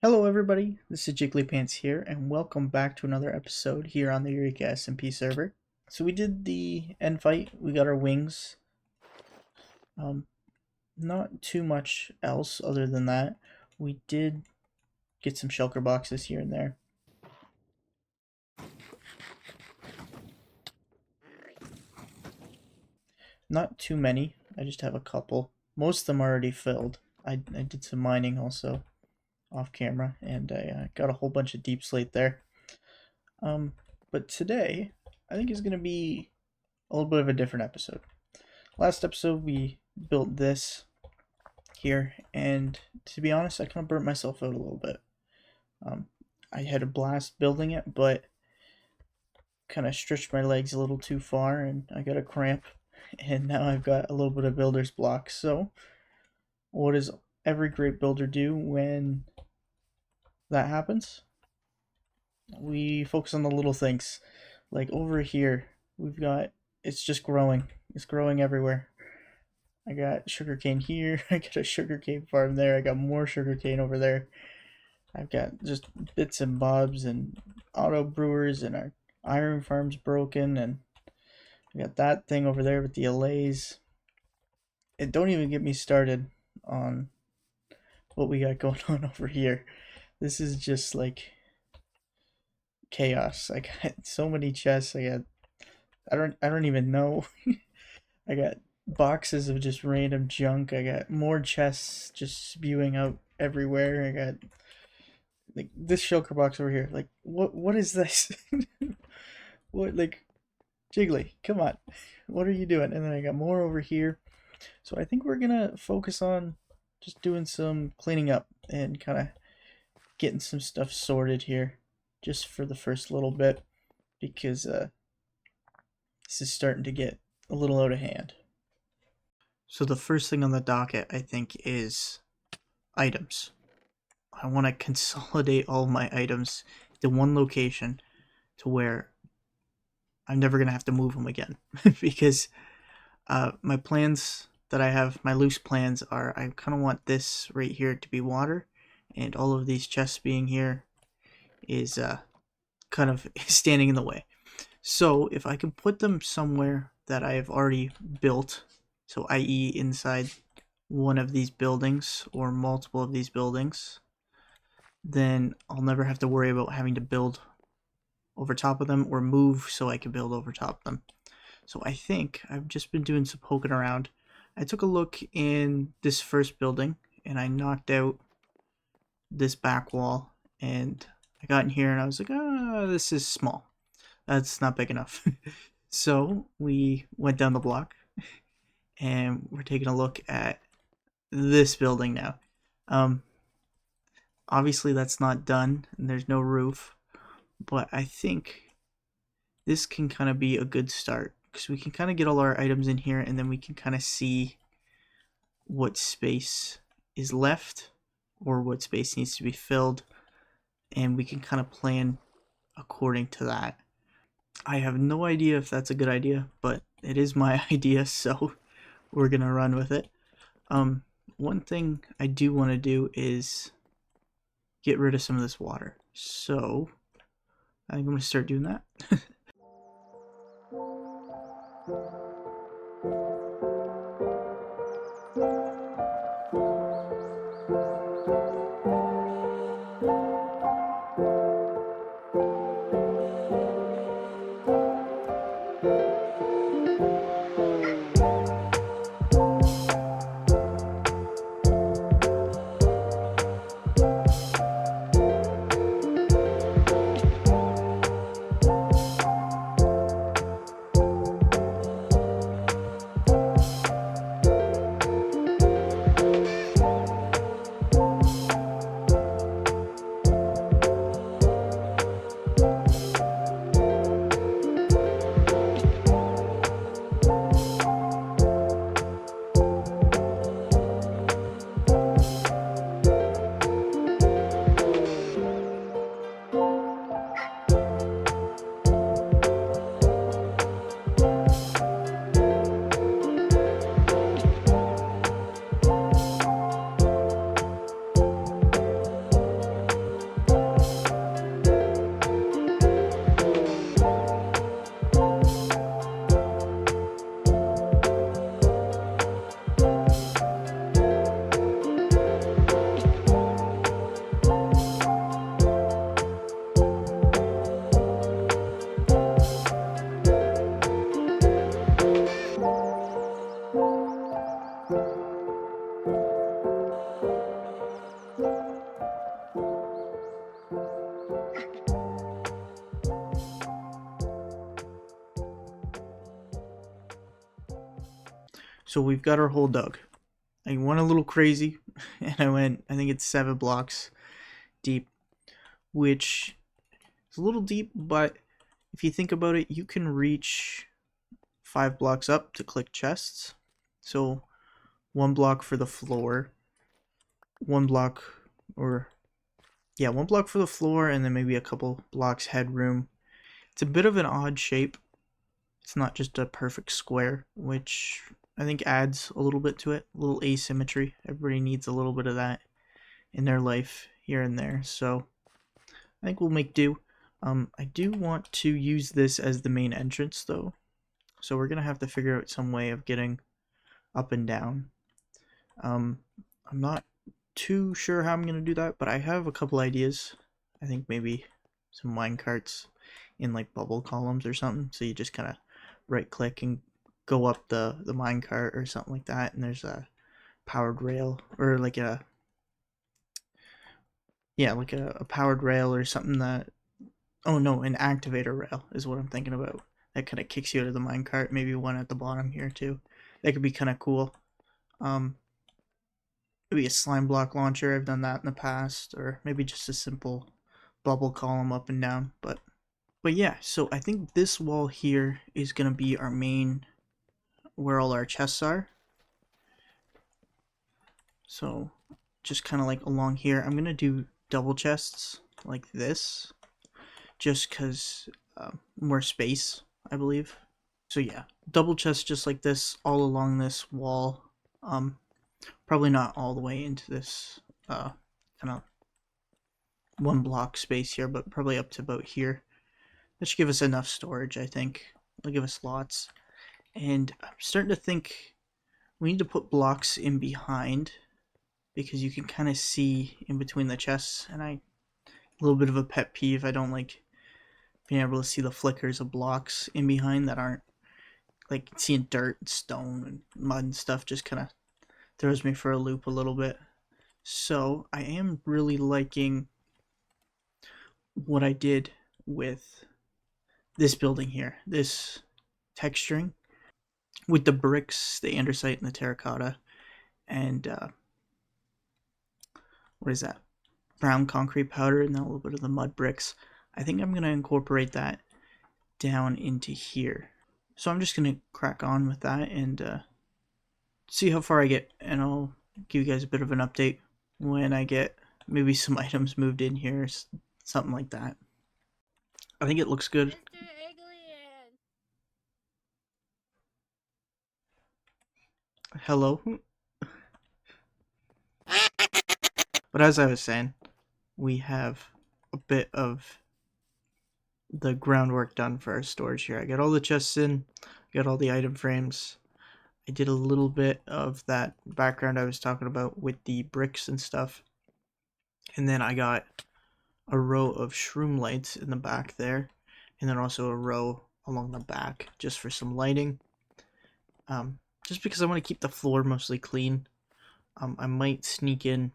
Hello everybody, this is Jigglypants here, and welcome back to another episode here on the Eureka SMP server. So we did the end fight, we got our wings. Not too much else other than that. We did get some shulker boxes here and there. Not too many, I just have a couple. Most of them are already filled. I did some mining also off camera, and I got a whole bunch of deep slate there. But today, I think is going to be a little bit of a different episode. Last episode, we built this here, and to be honest, I kind of burnt myself out a little bit. I had a blast building it, but kind of stretched my legs a little too far, and I got a cramp, and now I've got a little bit of builder's block. So, what does every great builder do when that happens? We focus on the little things. Like over here, we've got, it's just growing. It's growing everywhere. I got sugarcane here. I got a sugarcane farm there. I got more sugarcane over there. I've got just bits and bobs and auto brewers, and our iron farm's broken, and I got that thing over there with the allays. And don't even get me started on what we got going on over here. This is just like chaos. I got so many chests. I don't even know. I got boxes of just random junk. I got more chests just spewing out everywhere. I got like this shulker box over here. Like what is this? What, like, Jiggly, come on. What are you doing? And then I got more over here. So I think we're gonna focus on just doing some cleaning up and kind of getting some stuff sorted here just for the first little bit, because this is starting to get a little out of hand. So the first thing on the docket, I think, is items. I want to consolidate all my items to one location to where I'm never going to have to move them again. Because my plans that I have, my loose plans are, I kind of want this right here to be water, and all of these chests being here is kind of standing in the way. So if I can put them somewhere that I have already built, so i.e. inside one of these buildings or multiple of these buildings, then I'll never have to worry about having to build over top of them or move so I can build over top of them. So I think I've just been doing some poking around. I took a look in this first building and I knocked out this back wall, and I got in here and I was like, oh, this is small. That's not big enough. So we went down the block and we're taking a look at this building now. Obviously that's not done and there's no roof, but I think this can kind of be a good start, because we can kind of get all our items in here and then we can kind of see what space is left or what space needs to be filled, and we can kind of plan according to that. I have no idea if that's a good idea, but it is my idea, so we're gonna run with it. One thing I do want to do is get rid of some of this water, so I think I'm gonna start doing that. So we've got our hole dug. I went a little crazy, and I think it's 7 blocks deep, which is a little deep, but if you think about it, you can reach 5 blocks up to click chests. So 1 block for the floor, 1 block, or yeah, 1 block for the floor, and then maybe a couple blocks headroom. It's a bit of an odd shape. It's not just a perfect square, which I think adds a little bit to it, a little asymmetry. Everybody needs a little bit of that in their life here and there, so I think we'll make do. I do want to use this as the main entrance though, so we're gonna have to figure out some way of getting up and down. I'm not too sure how I'm gonna do that, but I have a couple ideas. I think maybe some mine carts in like bubble columns or something, so you just kind of right click and go up the mine cart or something like that, and there's a powered rail, or like a like a powered rail or something that, oh no, an activator rail is what I'm thinking about, that kind of kicks you out of the mine cart. Maybe one at the bottom here too, that could be kind of cool. Maybe a slime block launcher, I've done that in the past, or maybe just a simple bubble column up and down. But yeah, so I think this wall here is gonna be our main, where all our chests are. So just kind of like along here, I'm gonna do double chests like this, just because more space, I believe. So yeah, double chests just like this all along this wall. Probably not all the way into this kind of 1 block space here, but probably up to about here. That should give us enough storage, I think. It'll give us lots. And I'm starting to think we need to put blocks in behind, because you can kind of see in between the chests, and a little bit of a pet peeve, I don't like being able to see the flickers of blocks in behind that aren't, like seeing dirt and stone and mud and stuff just kind of throws me for a loop a little bit. So I am really liking what I did with this building here, this texturing with the bricks, the andesite and the terracotta, and what is that, brown concrete powder, and then a little bit of the mud bricks. I think I'm going to incorporate that down into here. So I'm just going to crack on with that and see how far I get, and I'll give you guys a bit of an update when I get maybe some items moved in here, something like that. I think it looks good. Hello. But as I was saying, we have a bit of the groundwork done for our storage here. I got all the chests in, got all the item frames. I did a little bit of that background I was talking about with the bricks and stuff. And then I got a row of shroom lights in the back there, and then also a row along the back just for some lighting. Just because I want to keep the floor mostly clean. I might sneak in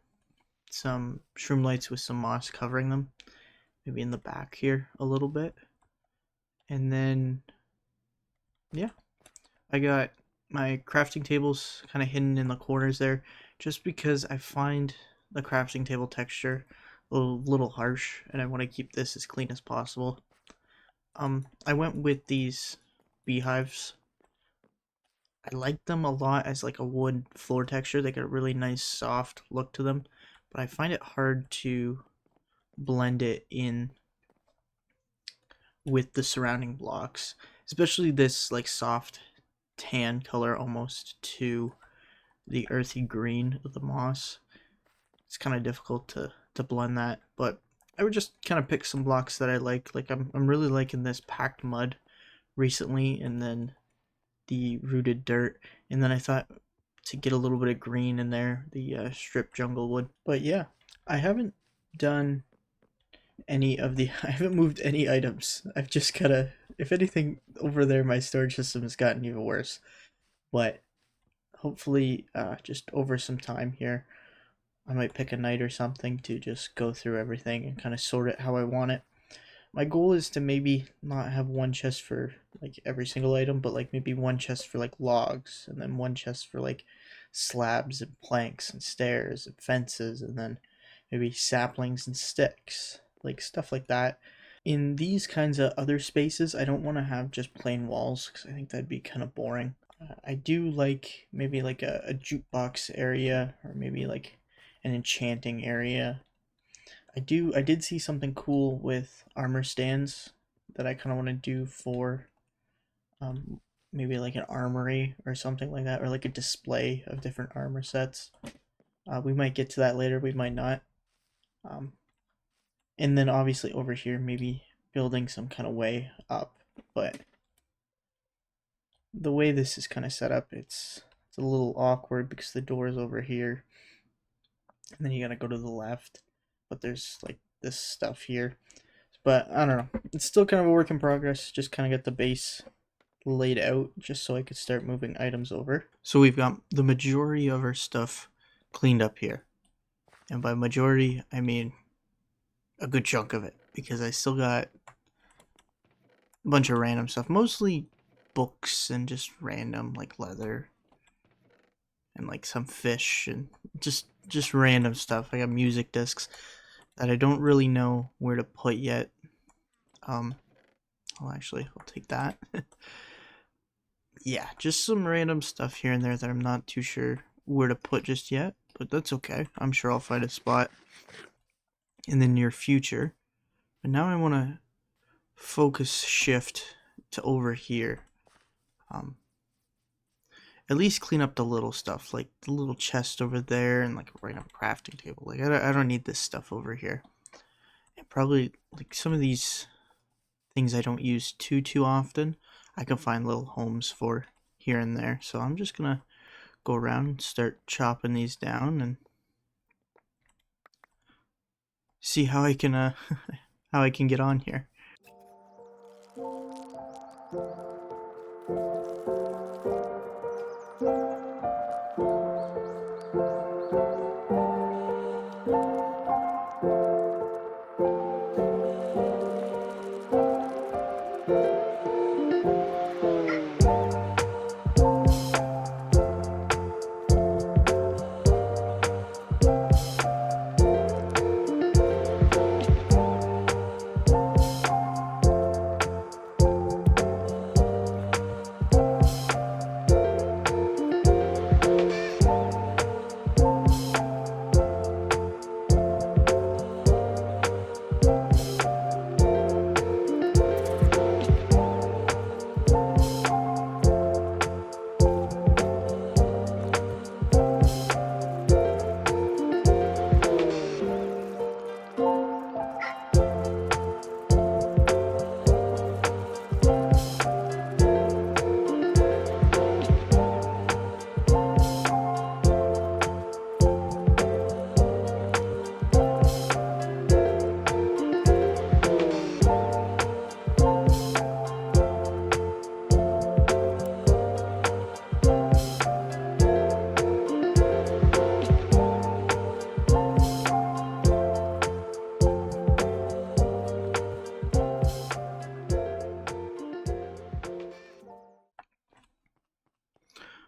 some shroom lights with some moss covering them, maybe in the back here a little bit. And then yeah, I got my crafting tables kind of hidden in the corners there, just because I find the crafting table texture a little harsh, and I want to keep this as clean as possible. I went with these beehives. I like them a lot as like a wood floor texture. They got a really nice soft look to them, but I find it hard to blend it in with the surrounding blocks, especially this like soft tan color almost to the earthy green of the moss. It's kind of difficult to blend that, but I would just kind of pick some blocks that I like. Like I'm really liking this packed mud recently, and then the rooted dirt, and then I thought to get a little bit of green in there, the strip jungle wood. But yeah, I haven't done any of the I haven't moved any items. I've just kind of, if anything, over there my storage system has gotten even worse. But hopefully just over some time here, I might pick a night or something to just go through everything and kind of sort it how I want it. My goal is to maybe not have one chest for like every single item, but like maybe one chest for like logs, and then one chest for like slabs and planks and stairs and fences, and then maybe saplings and sticks, like stuff like that. In these kinds of other spaces, I don't want to have just plain walls because I think that'd be kind of boring. I do like maybe like a jukebox area, or maybe like an enchanting area. I did see something cool with armor stands that I kind of want to do for um, maybe like an armory or something like that, or like a display of different armor sets. We might get to that later, we might not. Um, and then obviously over here, maybe building some kind of way up. But the way this is kind of set up, it's a little awkward because the door is over here, and then you gotta go to the left. But there's like this stuff here. But I don't know. It's still kind of a work in progress. Just kind of get the base laid out just so I could start moving items over. So we've got the majority of our stuff cleaned up here. And by majority, I mean a good chunk of it, because I still got a bunch of random stuff, mostly books and just random like leather and like some fish and just random stuff. I got music discs that I don't really know where to put yet. Well, actually, I'll take that. Yeah, just some random stuff here and there that I'm not too sure where to put just yet, but that's okay. I'm sure I'll find a spot in the near future. But now I want to focus shift to over here. At least clean up the little stuff, like the little chest over there and like a random crafting table. Like I don't need this stuff over here. And probably like some of these things I don't use too often, I can find little homes for here and there. So I'm just gonna go around and start chopping these down and see how I can how I can get on here.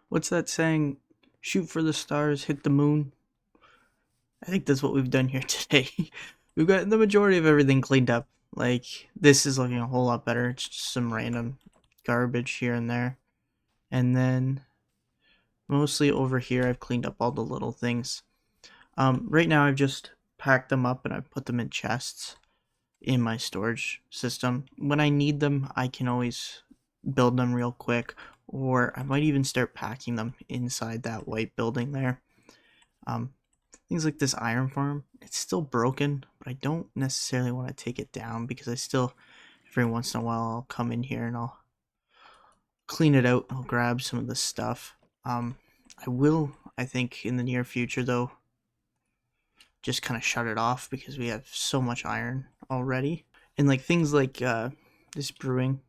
What's that saying? Shoot for the stars, hit the moon. I think that's what we've done here today. We've got the majority of everything cleaned up. Like, this is looking a whole lot better. It's just some random garbage here and there. And then, mostly over here, I've cleaned up all the little things. Right now, I've just packed them up and I've put them in chests in my storage system. When I need them, I can always build them real quick, or I might even start packing them inside that white building there. Things like this iron farm, it's still broken, but I don't necessarily want to take it down because I still, every once in a while, I'll come in here and I'll clean it out. I'll grab some of the stuff. I will, I think, in the near future, though, just kind of shut it off because we have so much iron already. And like things like this brewing,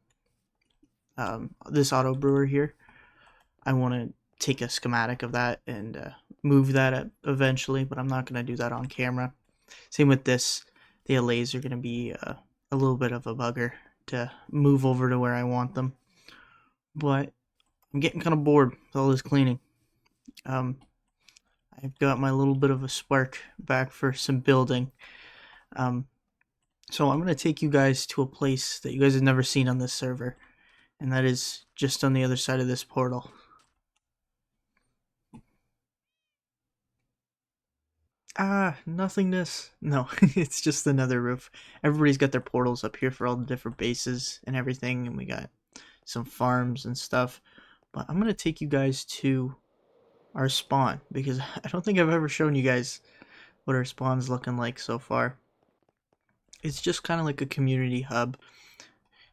this auto brewer here, I want to take a schematic of that and move that eventually, but I'm not going to do that on camera. Same with this. The allays are going to be a a little bit of a bugger to move over to where I want them. But I'm getting kind of bored with all this cleaning. I've got my little bit of a spark back for some building. So I'm going to take you guys to a place that you guys have never seen on this server. And that is just on the other side of this portal. Nothingness. No, it's just the nether roof. Everybody's got their portals up here for all the different bases and everything. And we got some farms and stuff. But I'm going to take you guys to our spawn, because I don't think I've ever shown you guys what our spawn's looking like so far. It's just kind of like a community hub.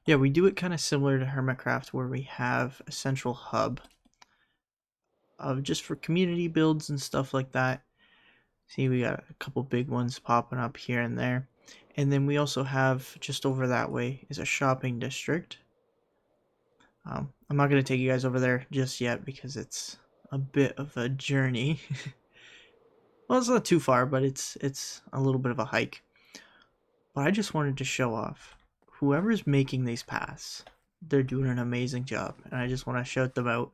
Yeah, we do it kind of similar to Hermitcraft, where we have a central hub of just for community builds and stuff like that. See, we got a couple big ones popping up here and there. And then we also have, just over that way, is a shopping district. I'm not going to take you guys over there just yet because it's a bit of a journey. Well, it's not too far, but it's a little bit of a hike. But I just wanted to show off whoever's making these paths. They're doing an amazing job, and I just want to shout them out.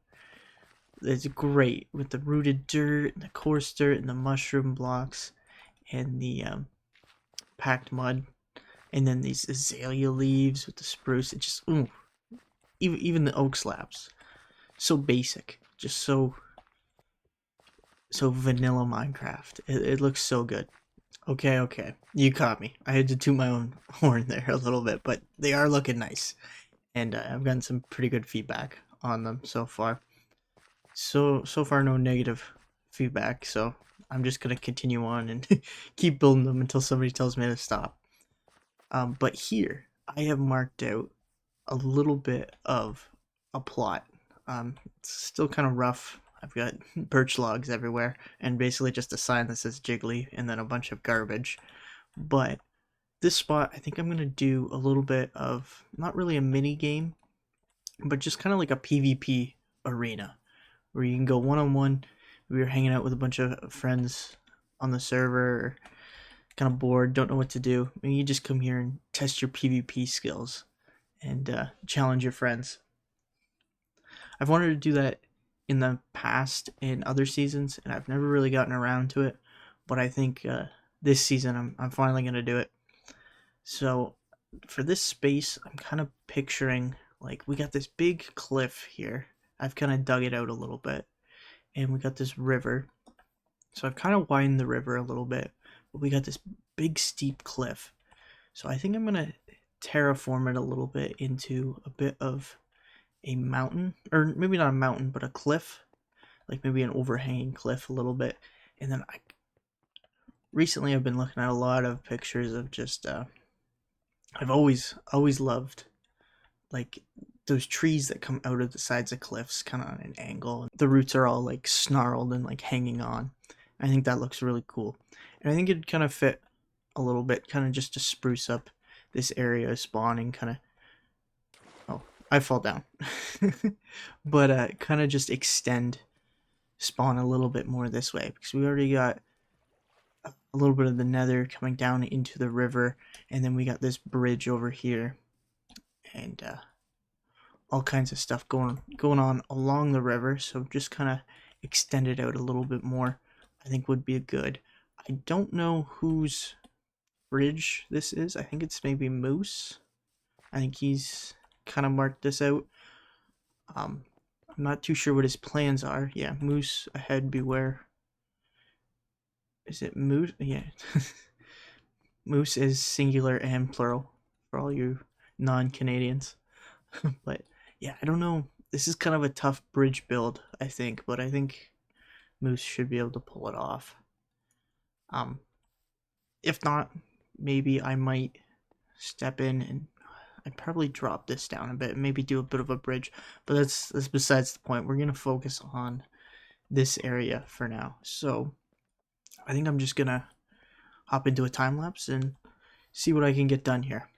It's great with the rooted dirt and the coarse dirt and the mushroom blocks and the packed mud, and then these azalea leaves with the spruce. It just even the oak slabs, so basic, just so vanilla Minecraft. It looks so good. Okay, you caught me. I had to toot my own horn there a little bit, but they are looking nice, and I've gotten some pretty good feedback on them so far. So far, no negative feedback, so I'm just gonna continue on and keep building them until somebody tells me to stop. But here, I have marked out a little bit of a plot. It's still kind of rough. I've got birch logs everywhere, and basically just a sign that says Jiggly, and then a bunch of garbage. But this spot, I think I'm going to do a little bit of, not really a mini game, but just kind of like a PvP arena, where you can go one-on-one. We were hanging out with a bunch of friends on the server, kind of bored, don't know what to do, and you just come here and test your PvP skills and challenge your friends. I've wanted to do that in the past in other seasons, and I've never really gotten around to it, but I think this season I'm finally going to do it. So for this space, I'm kind of picturing, like, we got this big cliff here. I've kind of dug it out a little bit, and we got this river. So I've kind of widened the river a little bit, but we got this big steep cliff. So I think I'm going to terraform it a little bit into a bit of a mountain, or maybe not a mountain, but a cliff, like maybe an overhanging cliff a little bit. And then recently I've been looking at a lot of pictures of just I've always loved like those trees that come out of the sides of cliffs kind of on an angle. The roots are all like snarled and like hanging on. I think that looks really cool, and I think it'd kind of fit a little bit, kind of just to spruce up this area of spawning, kind of. Oh, I fall down. But kind of just extend spawn a little bit more this way, because we already got a little bit of the nether coming down into the river, and then we got this bridge over here, and all kinds of stuff going on along the river. So just kind of extend it out a little bit more, I think would be a good. I don't know whose bridge this is. I think it's maybe Moose. I think he's kind of marked this out. I'm not too sure what his plans are. Yeah, Moose ahead, beware. Is it Moose? Yeah. Moose is singular and plural for all you non-Canadians. But yeah, I don't know. This is kind of a tough bridge build, I think, but I think Moose should be able to pull it off. If not, maybe I might step in and I'd probably drop this down a bit, maybe do a bit of a bridge, but that's besides the point. We're going to focus on this area for now. So I think I'm just going to hop into a time lapse and see what I can get done here.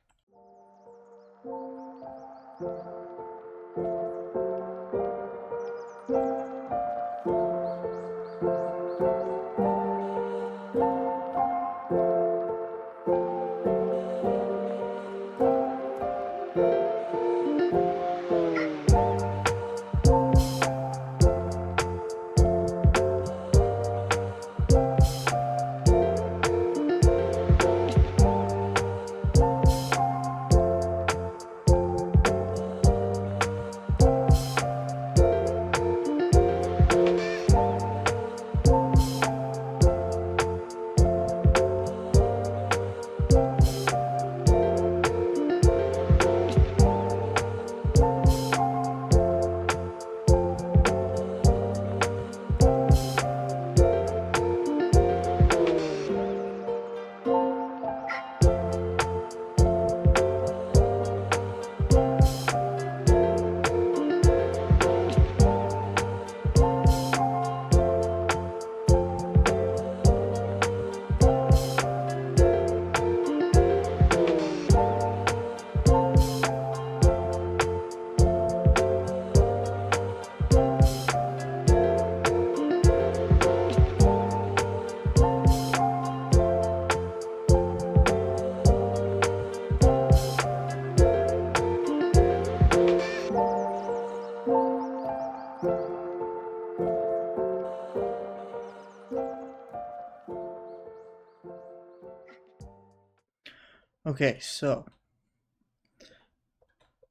Okay, so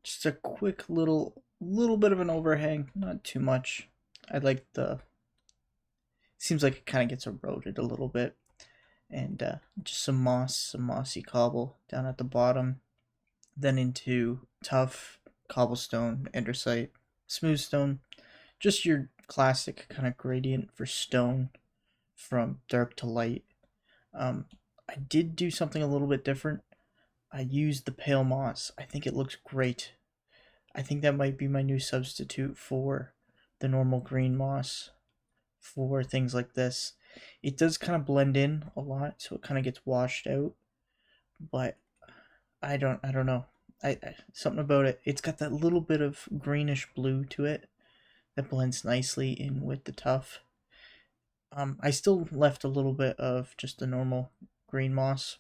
just a quick little bit of an overhang, not too much. I like the seems like it kind of gets eroded a little bit, and just some mossy cobble down at the bottom, then into tough cobblestone, andesite, smooth stone, just your classic kind of gradient for stone from dark to light. Um, I did do something a little bit different. I used the pale moss. I think it looks great. I think that might be my new substitute for the normal green moss for things like this. It does kind of blend in a lot, so it kind of gets washed out. But I don't know. Something about it. It's got that little bit of greenish blue to it that blends nicely in with the tough. I still left a little bit of just the normal green moss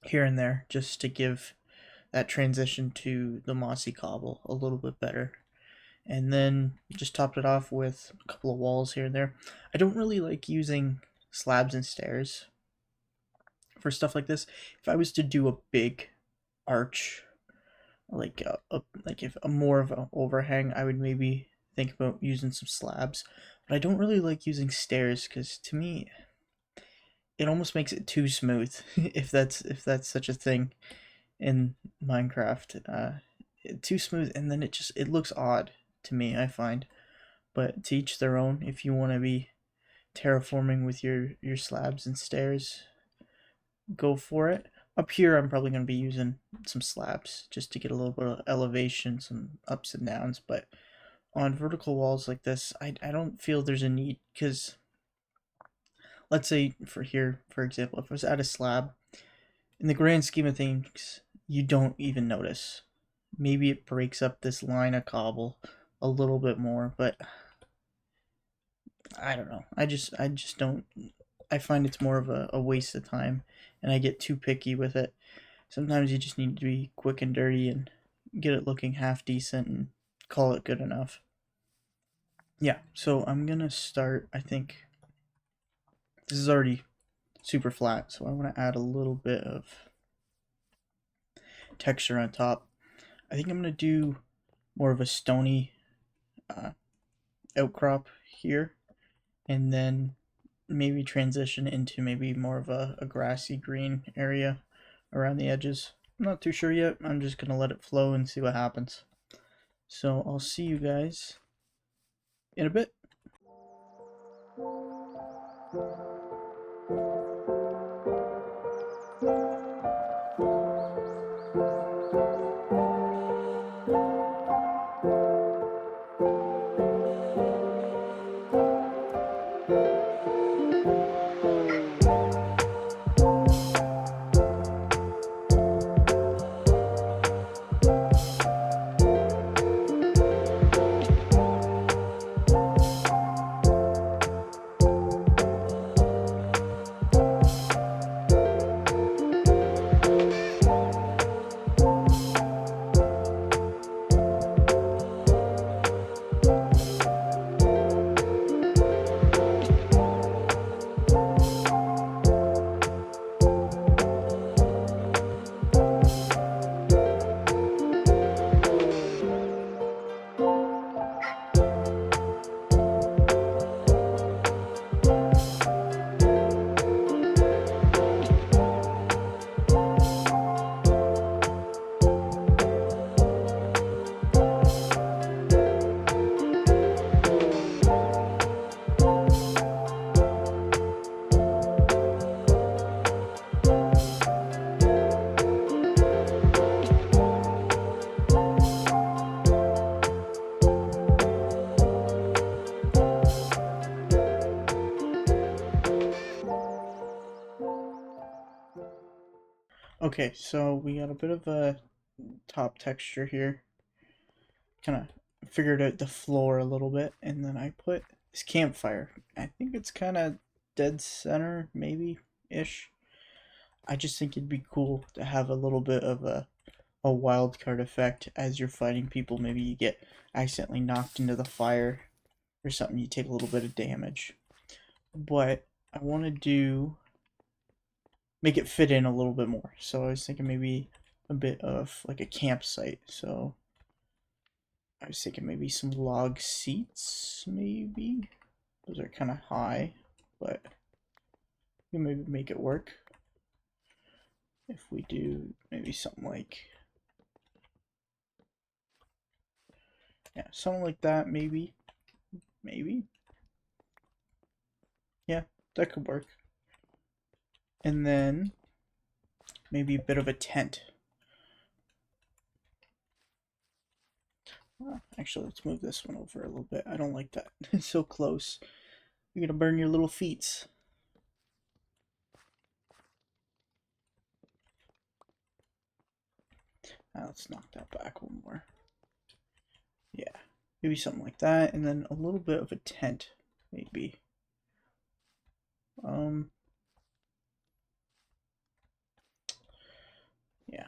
here and there just to give that transition to the mossy cobble a little bit better. And then just topped it off with a couple of walls here and there. I don't really like using slabs and stairs for stuff like this. If I was to do a big arch, like if a more of an overhang, I would maybe think about using some slabs. But I don't really like using stairs because to me, it almost makes it too smooth. If that's such a thing in Minecraft, too smooth, and then it looks odd to me. I find, but to each their own. If you want to be terraforming with your slabs and stairs, go for it. Up here, I'm probably going to be using some slabs just to get a little bit of elevation, some ups and downs. But on vertical walls like this, I don't feel there's a need because let's say for here, for example, if I was at a slab, in the grand scheme of things, you don't even notice. Maybe it breaks up this line of cobble a little bit more, but I don't know. I just don't. I find it's more of a waste of time, and I get too picky with it. Sometimes you just need to be quick and dirty and get it looking half decent and call it good enough. Yeah, so I'm gonna start. I think this is already super flat, so I want to add a little bit of texture on top. I think I'm gonna do more of a stony uh, outcrop here, and then maybe transition into maybe more of a grassy green area around the edges. I'm not too sure yet. I'm just gonna let it flow and see what happens. So I'll see you guys in a bit. Okay, so we got a bit of a top texture here. Kind of figured out the floor a little bit, and then I put this campfire. I think it's kind of dead center, maybe ish. I just think it'd be cool to have a little bit of a wild card effect as you're fighting people. Maybe you get accidentally knocked into the fire or something, you take a little bit of damage. But I want to do make it fit in a little bit more. So I was thinking maybe a bit of like a campsite. So I was thinking maybe some log seats, maybe. Those are kind of high, but we can maybe make it work. If we do maybe something like, yeah, something like that, maybe. Maybe. Yeah, that could work. And then maybe a bit of a tent. Actually, let's move this one over a little bit. I don't like that. It's so close. You're gonna burn your little feet. Let's knock that back one more. Yeah, maybe something like that, and then a little bit of a tent, maybe. Um, yeah.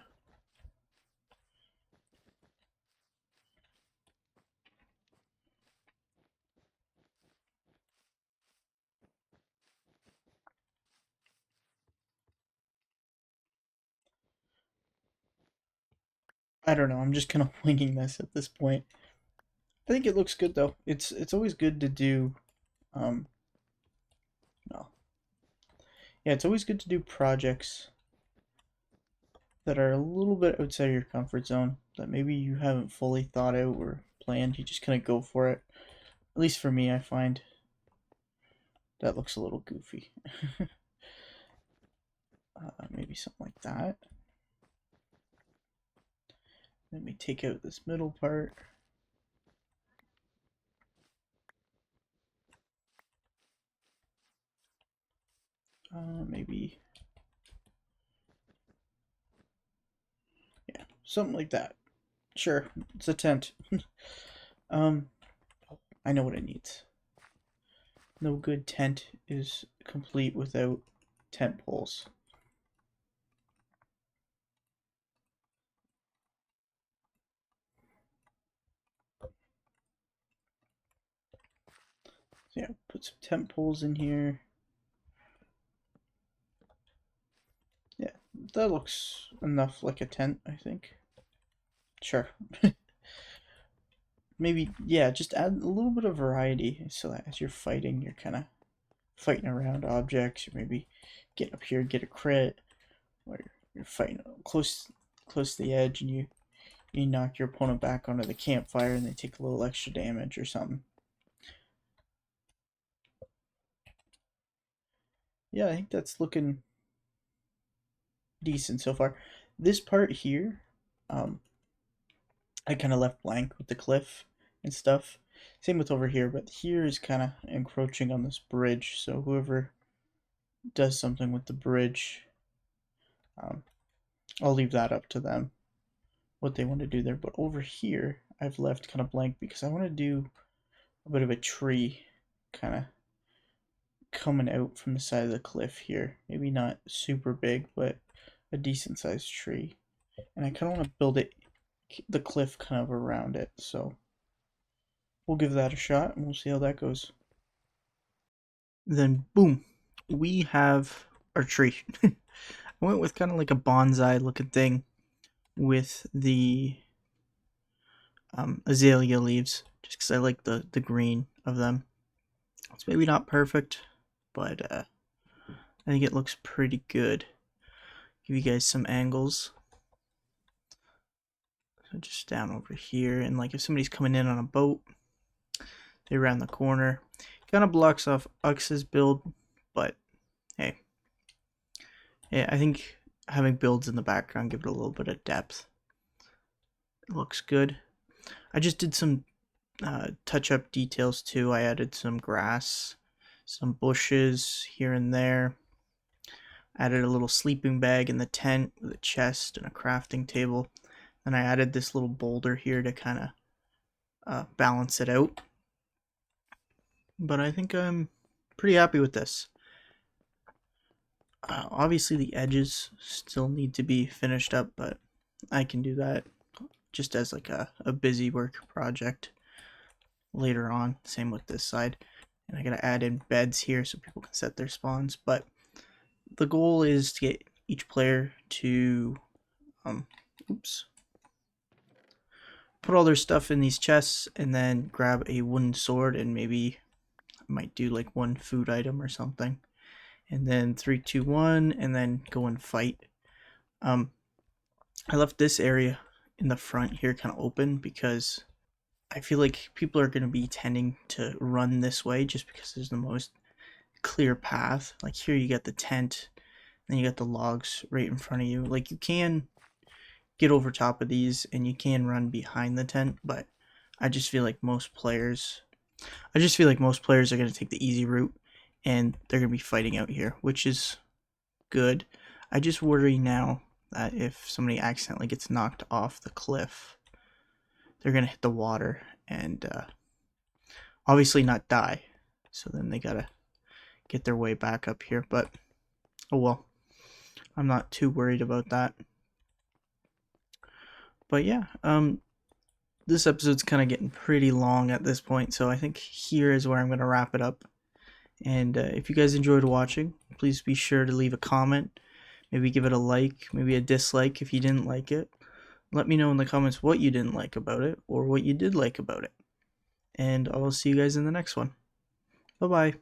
I don't know. I'm just kind of winging this at this point. I think it looks good though. It's always good to do. Um, no. Yeah, it's always good to do projects that are a little bit outside your comfort zone that maybe you haven't fully thought out or planned. You just kind of go for it. At least for me, I find that looks a little goofy. Maybe something like that. Let me take out this middle part. Maybe, yeah, something like that. Sure, it's a tent. um, I know what it needs. No good tent is complete without tent poles. So yeah, put some tent poles in here. Yeah, that looks enough like a tent, I think. Sure. Maybe, yeah, just add a little bit of variety so that as you're fighting, you're kind of fighting around objects, or maybe get up here, get a crit, or you're fighting close to the edge, and you knock your opponent back onto the campfire, and they take a little extra damage or something. Yeah, I think that's looking decent so far. This part here, um, I kind of left blank with the cliff and stuff. Same with over here, but here is kind of encroaching on this bridge. So whoever does something with the bridge, um, I'll leave that up to them, what they want to do there. But over here, I've left kind of blank because I want to do a bit of a tree kind of coming out from the side of the cliff here. Maybe not super big, but a decent sized tree. And I kind of want to build it, the cliff kind of around it. So we'll give that a shot and we'll see how that goes. Then boom, we have our tree. I went with kind of like a bonsai looking thing with the azalea leaves, just because I like the green of them. It's maybe not perfect, but I think it looks pretty good. Give you guys some angles. So just down over here, and like if somebody's coming in on a boat, they round the corner. Kind of blocks off Ux's build, but hey. Yeah, I think having builds in the background give it a little bit of depth. It looks good. I just did some touch-up details too. I added some grass, some bushes here and there. Added a little sleeping bag in the tent with a chest and a crafting table. Then I added this little boulder here to kind of balance it out. But I think I'm pretty happy with this. Obviously the edges still need to be finished up, but I can do that just as like a busy work project later on. Same with this side. And I gotta add in beds here so people can set their spawns. But the goal is to get each player to put all their stuff in these chests and then grab a wooden sword, and maybe I might do like one food item or something, and then 3, 2, 1, and then go and fight. I left this area in the front here kind of open because I feel like people are going to be tending to run this way just because there's the most clear path. Like here you got the tent, then you got the logs right in front of you. Like you can get over top of these and you can run behind the tent, but I just feel like most players are going to take the easy route and they're going to be fighting out here, which is good. I just worry now that if somebody accidentally gets knocked off the cliff, they're going to hit the water and obviously not die. So then they got to get their way back up here, but oh well. I'm not too worried about that. But yeah, this episode's kind of getting pretty long at this point, so I think here is where I'm going to wrap it up. And if you guys enjoyed watching, please be sure to leave a comment, maybe give it a like, maybe a dislike if you didn't like it. Let me know in the comments what you didn't like about it, or what you did like about it. And I'll see you guys in the next one. Bye-bye.